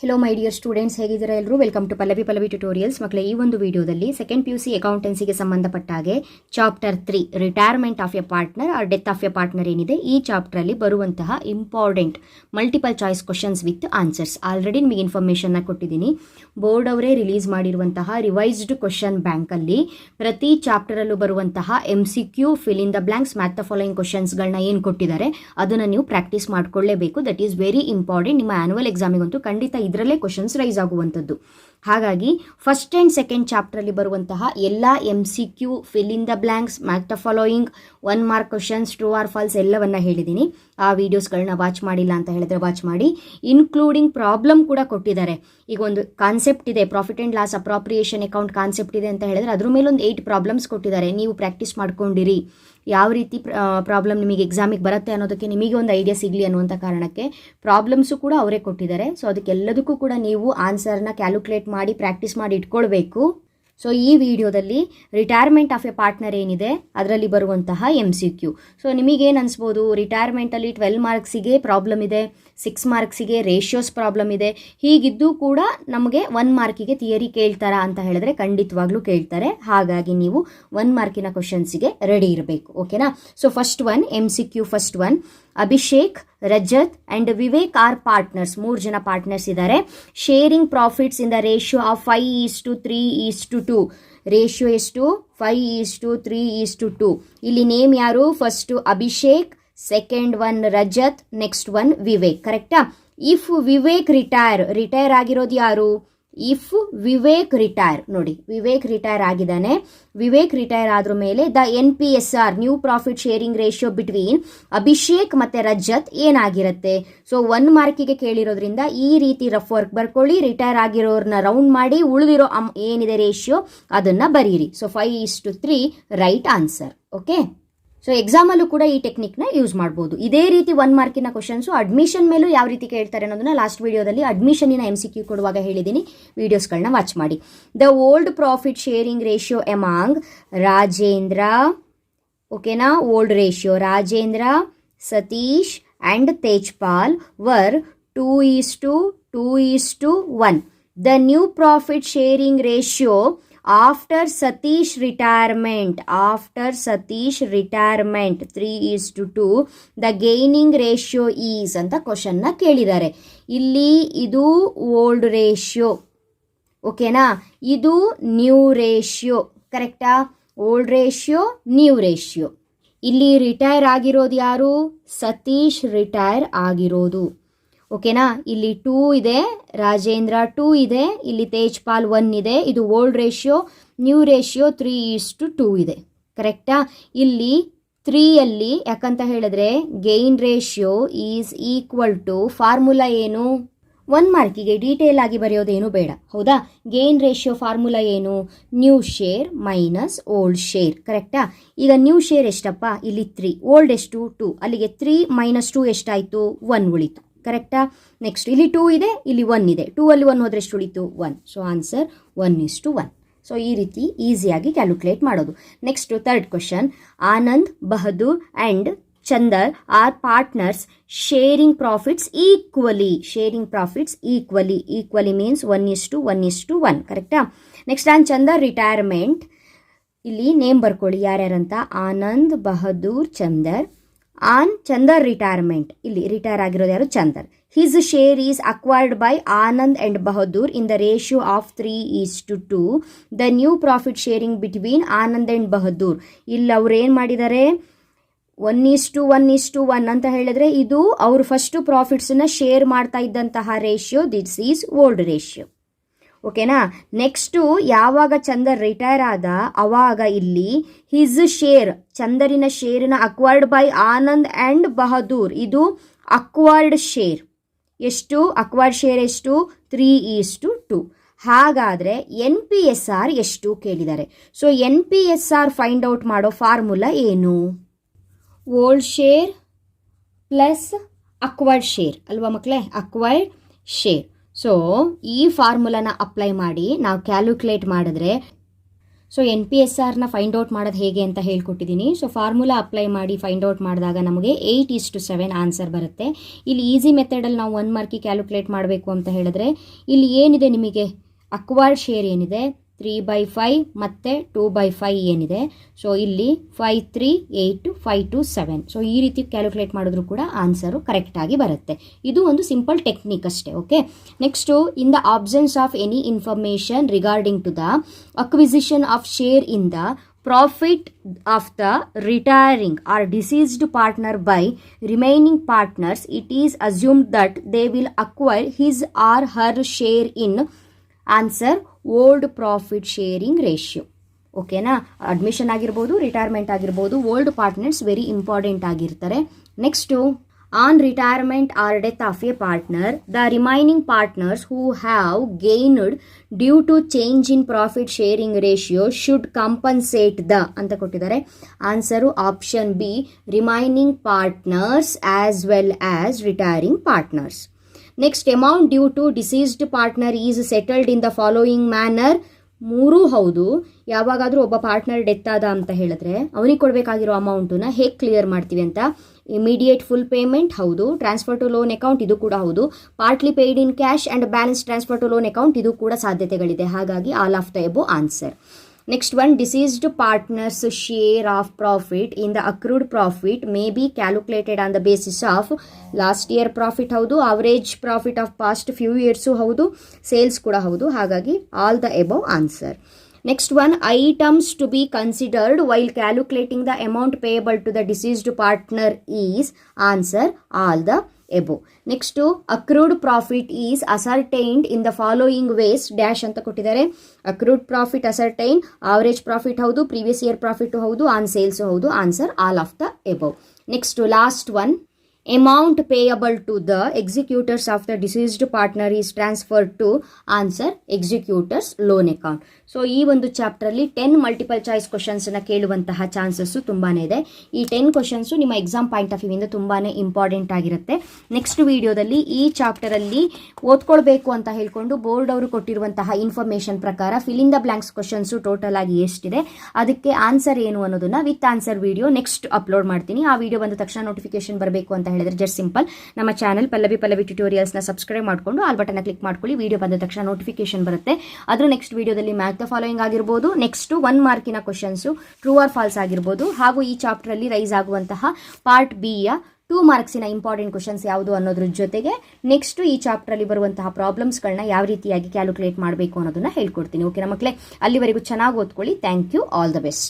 Hello my dear students, ಹೇಗಿದ್ದೀರಾ ಎಲ್ಲರೂ? Welcome to Pallavi tutorials. ಮಕ್ಕಳೇ, ಈ ಒಂದು ವಿಡಿಯೋದಲ್ಲಿ ಸೆಕೆಂಡ್ PUC ಅಕೌಂಟೆನ್ಸಿಗೆ ಸಂಬಂಧಪಟ್ಟ ಹಾಗೆ chapter 3 retirement of a partner or death of a partner ಏನಿದೆ, ಈ ಚಾಪ್ಟರಲ್ಲಿ ಬರುವಂತಹ important multiple choice questions with answers already ನಿಮಗೆ ಇನ್ಫಾರ್ಮೇಷನ್ನ ಕೊಟ್ಟಿದ್ದೀನಿ. ಬೋರ್ಡ್ ಅವರೇ ರಿಲೀಸ್ ಮಾಡಿರುವಂತಹ ರಿವೈಸ್ಡ್ ಕ್ವಶನ್ ಬ್ಯಾಂಕಲ್ಲಿ ಪ್ರತಿ ಚಾಪ್ಟರಲ್ಲೂ ಬರುವಂತಹ MCQ fill in the blanks match the following ಕ್ವಶನ್ಸ್ಗಳನ್ನ ಏನು ಕೊಟ್ಟಿದ್ದಾರೆ ಅದನ್ನು ನೀವು ಪ್ರಾಕ್ಟೀಸ್ ಮಾಡ್ಕೊಳ್ಳೇಬೇಕು. That is very important. ನಿಮ್ಮ ಆನ್ಯುವಲ್ ಎಕ್ಸಾಮಿಗಂತೂ ಖಂಡಿತ ಇದರಲ್ಲೇ ಕ್ವಶನ್ಸ್ ರೈಸ್ ಆಗುವಂಥದ್ದು. ಹಾಗಾಗಿ ಫಸ್ಟ್ ಆ್ಯಂಡ್ ಸೆಕೆಂಡ್ ಚಾಪ್ಟರಲ್ಲಿ ಬರುವಂತಹ ಎಲ್ಲ MCQ fill in the blanks match the following 1 mark questions true or falls ಎಲ್ಲವನ್ನ ಹೇಳಿದ್ದೀನಿ. ಆ ವಿಡಿಯೋಸ್ಗಳನ್ನ ವಾಚ್ ಮಾಡಿಲ್ಲ ಅಂತ ಹೇಳಿದ್ರೆ ವಾಚ್ ಮಾಡಿ. ಇನ್ಕ್ಲೂಡಿಂಗ್ ಪ್ರಾಬ್ಲಮ್ ಕೂಡ ಕೊಟ್ಟಿದ್ದಾರೆ. ಈಗ ಒಂದು ಕಾನ್ಸೆಪ್ಟ್ ಇದೆ, profit and loss appropriation account concept ಇದೆ ಅಂತ ಹೇಳಿದ್ರೆ ಅದ್ರ ಮೇಲೆ ಒಂದು 8 ಪ್ರಾಬ್ಲಮ್ಸ್ ಕೊಟ್ಟಿದ್ದಾರೆ. ನೀವು ಪ್ರಾಕ್ಟೀಸ್ ಮಾಡ್ಕೊಂಡಿರಿ. ಯಾವ ರೀತಿ ಪ್ರಾಬ್ಲಮ್ ನಿಮಗೆ ಎಕ್ಸಾಮಿಗೆ ಬರುತ್ತೆ ಅನ್ನೋದಕ್ಕೆ ನಿಮಗೆ ಒಂದು ಐಡಿಯಾ ಸಿಗಲಿ ಅನ್ನುವಂಥ ಕಾರಣಕ್ಕೆ ಪ್ರಾಬ್ಲಮ್ಸು ಕೂಡ ಅವರೇ ಕೊಟ್ಟಿದ್ದಾರೆ. ಸೊ ಅದಕ್ಕೆಲ್ಲದಕ್ಕೂ ಕೂಡ ನೀವು ಆನ್ಸರ್ನ ಕ್ಯಾಲ್ಕುಲೇಟ್ ಮಾಡಿ ಪ್ರಾಕ್ಟೀಸ್ ಮಾಡಿ ಇಟ್ಕೊಳ್ಬೇಕು. ಸೊ ಈ ವಿಡಿಯೋದಲ್ಲಿ ರಿಟೈರ್ಮೆಂಟ್ ಆಫ್ ಎ ಪಾರ್ಟ್ನರ್ ಏನಿದೆ ಅದರಲ್ಲಿ ಬರುವಂತಹ MCQ. ಸೊ ನಿಮಗೇನು ಅನಿಸ್ಬೋದು, ರಿಟೈರ್ಮೆಂಟಲ್ಲಿ 12 ಮಾರ್ಕ್ಸಿಗೆ ಪ್ರಾಬ್ಲಮ್ ಇದೆ, 6 ಮಾರ್ಕ್ಸಿಗೆ ರೇಷಿಯೋಸ್ ಪ್ರಾಬ್ಲಮ್ ಇದೆ, ಹೀಗಿದ್ದು ಕೂಡ ನಮಗೆ 1 ಮಾರ್ಕಿಗೆ ಥಿಯರಿ ಕೇಳ್ತಾರಾ ಅಂತ ಹೇಳಿದ್ರೆ ಖಂಡಿತವಾಗ್ಲೂ ಕೇಳ್ತಾರೆ. ಹಾಗಾಗಿ ನೀವು 1 ಮಾರ್ಕಿನ ಕ್ವಶನ್ಸಿಗೆ ರೆಡಿ ಇರಬೇಕು. ಓಕೆನಾ? So first one MCQ. First one, Abhishek, Rajat and Vivek are partners. 3 ಜನ ಪಾರ್ಟ್ನರ್ಸ್ ಇದ್ದಾರೆ. Sharing profits in the ratio of 5:3:2. Ratio ಎಷ್ಟು? 5:3:2. ಇಲ್ಲಿ ನೇಮ್ ಯಾರು? First Abhishek, second one Rajat, next one Vivek. ಕರೆಕ್ಟಾ? ಇಫ್ ವಿವೇಕ್ ರಿಟೈರ್ ಆಗಿರೋದು ಯಾರು? ಇಫ್ ವಿವೇಕ್ ರಿಟೈರ್, ನೋಡಿ ವಿವೇಕ್ ರಿಟೈರ್ ಆಗಿದ್ದಾನೆ. ವಿವೇಕ್ ರಿಟೈರ್ ಆದ್ರ ಮೇಲೆ the NPSR new profit sharing ratio between Abhishek ಮತ್ತೆ ರಜತ್ ಏನಾಗಿರುತ್ತೆ? ಸೊ 1 ಮಾರ್ಕಿಗೆ ಕೇಳಿರೋದ್ರಿಂದ ಈ ರೀತಿ ರಫ್ ವರ್ಕ್ ಬರ್ಕೊಳ್ಳಿ. ರಿಟೈರ್ ಆಗಿರೋರ್ನ ರೌಂಡ್ ಮಾಡಿ ಉಳಿದಿರೋ ಏನಿದೆ ರೇಷಿಯೋ ಅದನ್ನ ಬರೀರಿ. So 5:3 right answer. Okay? So ಎಕ್ಸಾಮಲ್ಲೂ ಕೂಡ ಈ ಟೆಕ್ನಿಕ್ನ ಯೂಸ್ ಮಾಡ್ಬೋದು. ಇದೇ ರೀತಿ 1 ಮಾರ್ಕಿನ ಕ್ವಶನ್ಸು ಅಡ್ಮಿಷನ್ ಮೇಲೂ ಯಾವ ರೀತಿ ಕೇಳ್ತಾರೆ ಅನ್ನೋದನ್ನ ಲಾಸ್ಟ್ ವಿಡಿಯೋದಲ್ಲಿ ಅಡ್ಮಿಷನಿನ MCQ ಕೊಡುವಾಗ ಹೇಳಿದ್ದೀನಿ. ವಿಡಿಯೋಸ್ಗಳನ್ನ ವಾಚ್ ಮಾಡಿ. The old profit sharing ratio among Rajendra, ಓಕೆನಾ? Old ratio Rajendra, Satish and Tejpal were 2:2:1. The new profit sharing ratio after Satish retirement 3:2. The gaining ratio is ಅಂತ ಕ್ವಶನ್ನ ಕೇಳಿದ್ದಾರೆ. ಇಲ್ಲಿ ಇದು ಓಲ್ಡ್ ರೇಷಿಯೋ, ಓಕೆನಾ? ಇದು ನ್ಯೂ ರೇಷಿಯೋ. ಕರೆಕ್ಟಾ? Old ratio, new ratio. ಇಲ್ಲಿ ರಿಟೈರ್ ಆಗಿರೋದು ಯಾರು? ಸತೀಶ್ ರಿಟೈರ್ ಆಗಿರೋದು. ಓಕೆನಾ? ಇಲ್ಲಿ 2 ಇದೆ, ರಾಜೇಂದ್ರ 2 ಇದೆ, ಇಲ್ಲಿ ತೇಜ್ಪಾಲ್ 1 ಇದೆ. ಇದು ಓಲ್ಡ್ ರೇಷಿಯೋ. ನ್ಯೂ ರೇಷಿಯೋ 3:2 ಇದೆ. ಕರೆಕ್ಟಾ? ಇಲ್ಲಿ 3ಯಲ್ಲಿ ಯಾಕಂತ ಹೇಳಿದ್ರೆ gain ratio is equal to, formula ಏನು? 1 ಮಾರ್ಕಿಗೆ ಡೀಟೇಲ್ ಆಗಿ ಬರೆಯೋದೇನು ಬೇಡ, ಹೌದಾ? ಗೇನ್ ರೇಷಿಯೋ ಫಾರ್ಮುಲಾ ಏನು? New share minus old share. ಕರೆಕ್ಟಾ? ಈಗ ನ್ಯೂ ಶೇರ್ ಎಷ್ಟಪ್ಪ? ಇಲ್ಲಿ 3. ಓಲ್ಡ್ ಎಷ್ಟು? 2. ಅಲ್ಲಿಗೆ 3 - 2 ಎಷ್ಟಾಯಿತು? 1 ಉಳಿತು. ಕರೆಕ್ಟಾ? ನೆಕ್ಸ್ಟ್ ಇಲ್ಲಿ 2 ಇದೆ, ಇಲ್ಲಿ 1 ಇದೆ. 2 ಅಲ್ಲಿ 1 ಹೋದ್ರೆ ಎಷ್ಟು ಉಳಿತು? 1. So answer 1:1. ಸೊ ಈ ರೀತಿ ಈಸಿಯಾಗಿ ಕ್ಯಾಲ್ಕುಲೇಟ್ ಮಾಡೋದು. Next third question, Anand, Bahadur and Chandar are partners sharing profits equally. Sharing profits equally means 1:1:1. ಕರೆಕ್ಟಾ? ನೆಕ್ಸ್ಟ್ ಆನ್ ಚಂದರ್ ರಿಟೈರ್ಮೆಂಟ್, ಇಲ್ಲಿ ನೇಮ್ ಬರ್ಕೊಳ್ಳಿ ಯಾರ್ಯಾರಂತ. ಆನಂದ್, ಬಹದ್ದೂರ್, ಚಂದರ್. ಆನ್ ಚಂದರ್ ರಿಟೈರ್ಮೆಂಟ್, ಇಲ್ಲಿ ರಿಟೈರ್ ಆಗಿರೋದು ಯಾರು? Chandar. His share is acquired by Anand and Bahadur in the ratio of 3:2. The new profit sharing between Anand and Bahadur. ಇಲ್ಲಿ ಅವ್ರು ಏನು ಮಾಡಿದ್ದಾರೆ? 1:1:1 ಅಂತ ಹೇಳಿದ್ರೆ ಇದು ಅವರು ಫಸ್ಟ್ ಪ್ರಾಫಿಟ್ಸನ್ನ ಶೇರ್ ಮಾಡ್ತಾ ಇದ್ದಂತಹ ratio. This is old ratio. ಓಕೆನಾ? ನೆಕ್ಸ್ಟು ಯಾವಾಗ ಚಂದರ್ ರಿಟೈರ್ ಆದ ಅವಾಗ ಇಲ್ಲಿ ಹಿಸ್ ಶೇರ್, ಚಂದರಿನ ಶೇರ್ನ acquired by Anand and Bahadur, ಇದು ಅಕ್ವೈರ್ಡ್ ಶೇರ್. ಎಷ್ಟು? ಅಕ್ವೈರ್ಡ್ ಶೇರ್ ಎಷ್ಟು? 3:2. ಹಾಗಾದರೆ NPSR ಎಷ್ಟು ಕೇಳಿದ್ದಾರೆ. ಸೊ NPSR ಫೈಂಡ್ ಔಟ್ ಮಾಡೋ ಫಾರ್ಮುಲಾ ಏನು? Old share plus acquired share ಅಲ್ವಾ ಮಕ್ಕಳೇ? Acquired share. ಸೊ ಈ ಫಾರ್ಮುಲಾನ ಅಪ್ಲೈ ಮಾಡಿ ನಾವು ಕ್ಯಾಲ್ಕುಲೇಟ್ ಮಾಡಿದ್ರೆ ಸೊ NPSRನ ಫೈಂಡ್ ಔಟ್ ಮಾಡೋದು ಹೇಗೆ ಅಂತ ಹೇಳ್ಕೊಟ್ಟಿದ್ದೀನಿ. ಸೊ ಫಾರ್ಮುಲಾ ಅಪ್ಲೈ ಮಾಡಿ ಫೈಂಡ್ ಔಟ್ ಮಾಡಿದಾಗ ನಮಗೆ 8:7 ಆನ್ಸರ್ ಬರುತ್ತೆ. ಇಲ್ಲಿ ಈಸಿ ಮೆಥಡಲ್ಲಿ ನಾವು 1 ಮಾರ್ಕಿಗೆ ಕ್ಯಾಲ್ಕುಲೇಟ್ ಮಾಡಬೇಕು ಅಂತ ಹೇಳಿದ್ರೆ ಇಲ್ಲಿ ಏನಿದೆ ನಿಮಗೆ ಅಕ್ವೈರ್ಡ್ ಶೇರ್ ಏನಿದೆ 3/5 ಮತ್ತು 2/5 ಏನಿದೆ. ಸೊ ಇಲ್ಲಿ 5, 3, 8, 5 to 7. ಸೊ ಈ ರೀತಿ ಕ್ಯಾಲ್ಕುಲೇಟ್ ಮಾಡಿದ್ರು ಕೂಡ ಆನ್ಸರು ಕರೆಕ್ಟಾಗಿ ಬರುತ್ತೆ. ಇದು ಒಂದು ಸಿಂಪಲ್ ಟೆಕ್ನಿಕ್ ಅಷ್ಟೇ. Okay, next in the absence of any information regarding to the acquisition of share in the profit of the retiring or deceased partner by remaining partners, it is assumed that they will acquire his or her share in answer old profit sharing ratio. ಓಕೆನಾ, admission ಆಗಿರ್ಬೋದು, retirement ಆಗಿರ್ಬೋದು, old partners very important ಆಗಿರ್ತಾರೆ. Next on retirement or death of a partner the remaining partners who have gained due to change in profit sharing ratio should compensate the ಅಂತ ಕೊಟ್ಟಿದ್ದಾರೆ. Answer option B, remaining partners as well as retiring partners. Next, amount due to deceased partner is settled in the following manner. ಮೂರೂ ಹೌದು. ಯಾವಾಗಾದರೂ ಒಬ್ಬ partner death ಆದ ಅಂತ ಹೇಳಿದ್ರೆ ಅವನಿಗೆ ಕೊಡಬೇಕಾಗಿರೋ ಅಮೌಂಟನ್ನ ಹೇಗೆ ಕ್ಲಿಯರ್ ಮಾಡ್ತೀವಿ ಅಂತ, ಇಮಿಡಿಯೇಟ್ ಫುಲ್ ಪೇಮೆಂಟ್ ಹೌದು, ಟ್ರಾನ್ಸ್ಫರ್ ಟು ಲೋನ್ ಅಕೌಂಟ್ ಇದು ಕೂಡ ಹೌದು, partly paid in cash and balance transfer to loan account ಇದು ಕೂಡ ಸಾಧ್ಯತೆಗಳಿದೆ. ಹಾಗಾಗಿ all of the above answer. Next one, deceased partner's share of profit in the accrued profit may be calculated on the basis of last year profit ಹೌದು, average profit of past few years ಹೌದು, sales ಕೂಡ ಹೌದು. ಹಾಗಾಗಿ all the above answer. Next one, items to be considered while calculating the amount payable to the deceased partner is answer all the above. Next accrued profit is ascertained in the following ways dash ಅಂತ ಕೊಟ್ಟಿದ್ದಾರೆ. Accrued profit ascertain, average profit ಹೌದು, previous year profit ಹೌದು, on sales ಹೌದು. Answer all of the above. Next last one, amount payable to the executors of the deceased partner is transferred to answer executors loan account. So ಈ ಒಂದು ಚಾಪ್ಟರಲ್ಲಿ 10 multiple choice ಕ್ವಶನ್ಸನ್ನು ಕೇಳುವಂತಹ chances ತುಂಬಾ ಇದೆ. ಈ 10 questions ನಿಮ್ಮ exam point of ವ್ಯೂವಿಂದ ತುಂಬಾ important ಆಗಿರುತ್ತೆ. Next ವಿಡಿಯೋದಲ್ಲಿ ಈ ಚಾಪ್ಟರಲ್ಲಿ ಓದ್ಕೊಳ್ಬೇಕು ಅಂತ ಹೇಳ್ಕೊಂಡು ಬೋರ್ಡ್ ಅವರು ಕೊಟ್ಟಿರುವಂತಹ ಇನ್ಫಾರ್ಮೇಷನ್ ಪ್ರಕಾರ fill in the blanks questions total ಆಗಿ ಎಷ್ಟಿದೆ, ಅದಕ್ಕೆ ಆನ್ಸರ್ ಏನು ಅನ್ನೋದನ್ನ with answer video next upload ಮಾಡ್ತೀನಿ. ಆ ವಿಡಿಯೋ ಬಂದ ತಕ್ಷಣ ನೋಟಿಫಿಕೇಶನ್ ಬರಬೇಕು ಅಂತ ಹೇಳಿದ್ರೆ ಜಸ್ಟ್ ಸಿಂಪಲ್ ನಮ್ಮ ಚಾನಲ್ ಪಲ್ಲವಿ ಟ್ಯುಟೋರಿಯಲ್ಸ್ನ ಸಬ್ಸ್ಕ್ರೈಬ್ ಮಾಡಿಕೊಂಡು ಆಲ್ ಬಟನ್ನ ಕ್ಲಿಕ್ ಮಾಡ್ಕೊಳ್ಳಿ. ವಿಡಿಯೋ ಬಂದ ತಕ್ಷಣ ನೋಟಿಫಿಕೇಶನ್ ಬರುತ್ತೆ. ಅದರ ನೆಕ್ಸ್ಟ್ ವಿಡಿಯೋದಲ್ಲಿ ಮ್ಯಾಚ್ ದ ಫಾಲೋಯಿಂಗ್ ಆಗಿರ್ಬೋದು, ನೆಕ್ಸ್ಟ್ 1 ಮಾರ್ಕಿನ ಕ್ವಶನ್ಸು ಟ್ರೂ ಆರ್ ಫಾಲ್ಸ್ ಆಗಿರ್ಬೋದು, ಹಾಗೂ ಈ ಚಾಪ್ಟರಲ್ಲಿ ರೈಸ್ ಆಗುವಂತಹ ಪಾರ್ಟ್ ಬಿಯ 2 ಮಾರ್ಕ್ಸಿನ ಇಂಪಾರ್ಟೆಂಟ್ ಕ್ವಶನ್ಸ್ ಯಾವುದು ಅನ್ನೋದ್ರ ಜೊತೆಗೆ ನೆಕ್ಸ್ಟ್ ಈ ಚಾಪ್ಟರಲ್ಲಿ ಬರುವಂತಹ ಪ್ರಾಬ್ಲಮ್ಸ್ಗಳನ್ನ ಯಾವ ರೀತಿಯಾಗಿ ಕ್ಯಾಲ್ಕುಲೇಟ್ ಮಾಡಬೇಕು ಅನ್ನೋದನ್ನ ಹೇಳ್ಕೊಡ್ತೀನಿ. ಓಕೆನಾ ಮಕ್ಕಳೇ, ಅಲ್ಲಿವರೆಗೂ ಚೆನ್ನಾಗಿ ಓದ್ಕೊಳ್ಳಿ. Thank you, all the best.